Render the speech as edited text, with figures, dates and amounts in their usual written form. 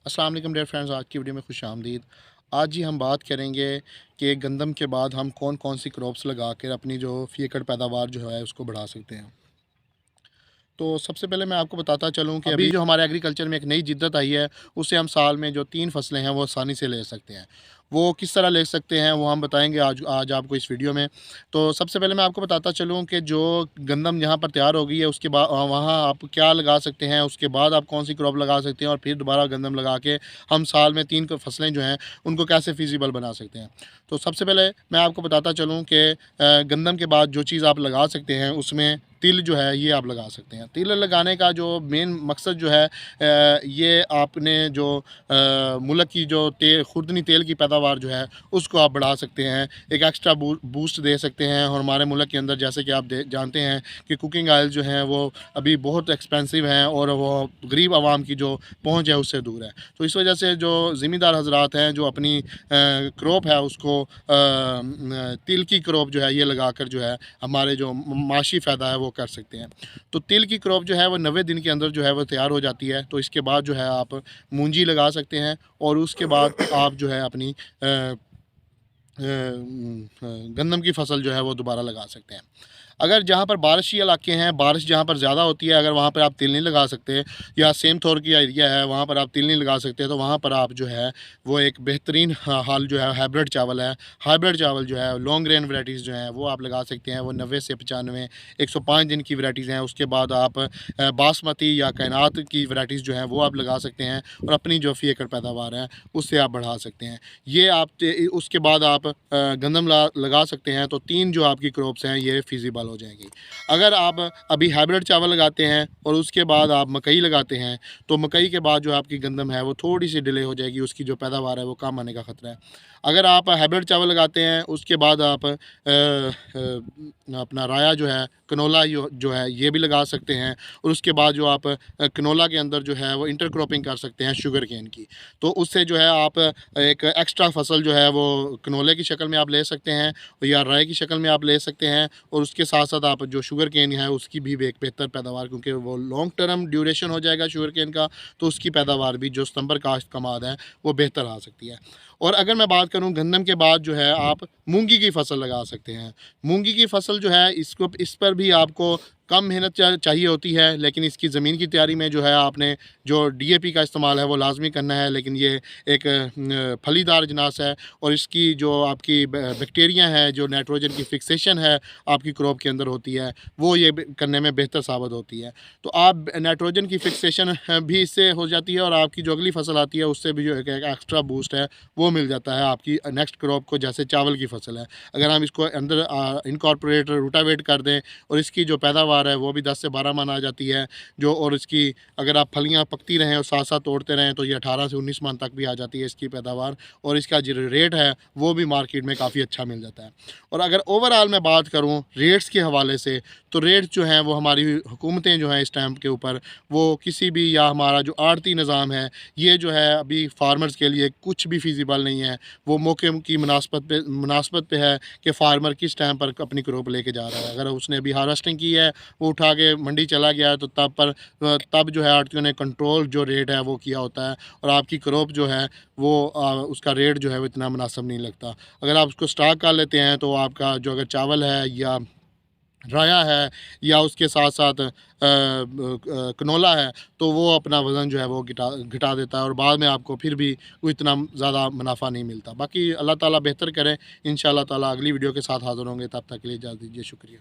अस्सलाम वालेकुम dear friends, आज की वीडियो में खुश आमदीद। आज ही हम बात करेंगे कि गंदम के बाद हम कौन कौन सी क्रॉप्स लगा कर अपनी जो फ़ी एकड़ पैदावार जो है उसको बढ़ा सकते हैं। तो सबसे पहले मैं आपको बताता चलूँ कि अभी जो हमारे एग्रीकल्चर में एक नई जिद्दत आई है, उससे हम साल में जो 3 फसलें हैं वो आसानी से ले सकते हैं। वो किस तरह ले सकते हैं वो हम बताएँगे आज आज आपको इस वीडियो में। तो सबसे पहले मैं आपको बताता चलूँ कि जो गंदम जहाँ पर तैयार हो गई है उसके बाद वहाँ आप क्या लगा सकते हैं, उसके बाद आप कौन-सी क्रॉप लगा सकते हैं और फिर दोबारा गंदम लगा के हम साल में 3 क फसलें जो हैं उनको कैसे फ़ीज़िबल बना सकते हैं। तो सबसे पहले मैं आपको बताता चलूँ कि गंदम के बाद जो चीज़ आप लगा सकते हैं उसमें तिल जो है ये आप लगा सकते हैं। तिल लगाने का जो मेन मकसद जो है ये आपने जो मुल्क की जो खुर्दनी तेल की पैदावार जो है उसको आप बढ़ा सकते हैं। एक एक्स्ट्रा बूस्ट दे सकते हैं और हमारे मुल्क के अंदर जैसे कि आप जानते हैं कि कुकिंग ऑयल जो है वो अभी बहुत एक्सपेंसिव हैं और वो गरीब आवाम की जो पहुँच है उससे दूर है। तो इस वजह से जो ज़िम्मेदार हज़रात हैं जो अपनी क्रॉप है उसको तिल की क्रॉप जो है ये लगाकर जो है हमारे जो माशी फ़ायदा है वो कर सकते हैं। तो तिल की क्रॉप जो है वो 90 दिन के अंदर जो है वो तैयार हो जाती है। तो इसके बाद जो है आप मूंजी लगा सकते हैं और उसके बाद आप जो है अपनी गंदम की फसल जो है वो दोबारा लगा सकते हैं। अगर जहाँ पर बारिशी इलाके हैं, बारिश जहाँ पर ज़्यादा होती है, अगर वहाँ पर आप तिल नहीं लगा सकते या सेम थोर की एरिया है वहाँ पर आप तिल नहीं लगा सकते, तो वहाँ पर आप जो है वो एक बेहतरीन हाल जो है हाइब्रिड चावल है। हाइब्रिड चावल जो है लॉन्ग ग्रेन वैराइटीज़ जो हैं वो आप लगा सकते हैं। वो 90 से 95 105 दिन की वैराइटीज़ हैं। उसके बाद आप बासमती या कैनात की वैराइटीज़ जो हैं वो आप लगा सकते हैं और अपनी जो फ़ी एकड़ पैदावार है उससे आप बढ़ा सकते हैं। ये आप उसके बाद आप गंदम लगा सकते हैं। तो 3 जो आपकी क्रॉप्स हैं ये फ़ीज़िबल हो जाएगी। अगर आप अभी हाइब्रिड चावल लगाते हैं और उसके बाद आप मकई लगाते हैं, तो मकई के बाद जो आपकी गंदम है वो थोड़ी-सी डिले हो जाएगी, उसकी जो पैदावार है वो कम आने का ख़तरा है। अगर आप हाइब्रिड चावल लगाते हैं उसके बाद आप अपना राया जो है, कनोला जो है ये भी लगा सकते हैं और उसके बाद जो आप कनोला के अंदर जो है वो इंटरक्रॉपिंग कर सकते हैं शुगर केन की। तो उससे जो है आप एक एक्स्ट्रा फसल जो है वो कनोले की शक्ल में आप ले सकते हैं या राई की शक्ल में आप ले सकते हैं और उसके साथ-साथ आप जो शुगर केन है उसकी भी एक बेहतर पैदावार, क्योंकि वो लॉन्ग टर्म ड्यूरेशन हो जाएगा शुगर केन का, तो उसकी पैदावार भी जो सितंबर काश्त कमाद है वो बेहतर आ सकती है। और अगर मैं बात करूँ गंदम के बाद जो है आप मूँगी की फसल लगा सकते हैं। मूँगी की फसल जो है इस पर भी आपको कम मेहनत चाहिए होती है, लेकिन इसकी ज़मीन की तैयारी में जो है आपने जो डीएपी का इस्तेमाल है वो लाज़मी करना है। लेकिन ये एक फलीदार अजनास है और इसकी जो आपकी बैक्टीरिया है, जो नाइट्रोजन की फ़िक्सेशन है आपकी क्रॉप के अंदर होती है, वो ये करने में बेहतर साबित होती है। तो आप नाइट्रोजन की फ़िक्सेशन भी इससे हो जाती है और आपकी जो अगली फसल आती है उससे भी जो एक एक्स्ट्रा बूस्ट है वो मिल जाता है आपकी नेक्स्ट क्रॉप को, जैसे चावल की फसल है। अगर हम इसको अंदर इनकॉर्पोरेट रूटावेट कर दें और इसकी जो पैदावार है वो भी 10 से 12 मन आ जाती है, जो और इसकी अगर आप फलियाँ पकती रहें और साथ-साथ तोड़ते रहें तो ये 18 से 19 मन तक भी आ जाती है इसकी पैदावार और इसका जो रेट है वो भी मार्केट में काफ़ी अच्छा मिल जाता है। और अगर ओवरऑल मैं बात करूँ रेट्स के हवाले से, तो रेट जो हैं वो हमारी हुकूमतें जो हैं इस टाइम के ऊपर वो किसी भी या हमारा जो आड़ती निज़ाम है ये जो है अभी फार्मर्स के लिए कुछ भी फ़ीज़िबल नहीं है। वो मौके की मुनासबत पे है कि फार्मर किस टाइम पर अपनी क्रॉप लेके जा रहा है। अगर उसने अभी हार्वेस्टिंग की है, वो उठा के मंडी चला गया है, तो तब जो है आड़तियों ने कंट्रोल जो रेट है वो किया होता है और आपकी क्रॉप जो है वो उसका रेट जो है वो इतना मुनासिब नहीं लगता। अगर आप उसको स्टॉक कर लेते हैं तो आपका जो अगर चावल है या राया है या उसके साथ-साथ कनोला है, तो वो अपना वज़न जो है वो घटा देता है और बाद में आपको फिर भी कोई इतना ज़्यादा मुनाफ़ा नहीं मिलता। बाकी अल्लाह ताला बेहतर करे, इंशाअल्लाह ताला अगली वीडियो के साथ हाज़िर होंगे, तब तक के लिए इजाज़त दीजिए, शुक्रिया।